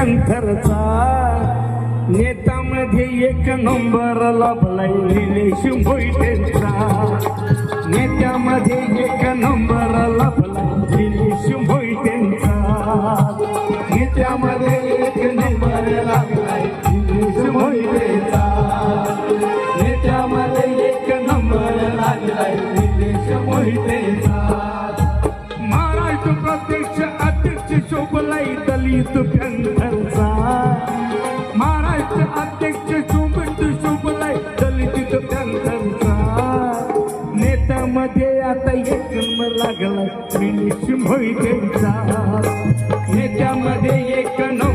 पॅन्थरचा नेत्यामध्ये एक नंबर लाभलाय निलेश मोहितेंचा नेत्यामध्ये एक नंबर लाभलाय निलेश मोहितेंचा नेत्यामध्ये एक नंबर लागलाय निलेश मोहितेंचा नेत्यामध्ये एक नंबर लागलाय निलेश मोहितेंचा महाराष्ट्र प्रदेश अध्यक्ष शोभलाय दलित पॅन्थरचा महाराष्ट्र अध्यक्ष शोभलाय दलित पॅन्थरचा नेत्यामध्ये आता एक नंबर लागलाय निलेश मोहितेंचा नेत्यामध्ये एक नंबर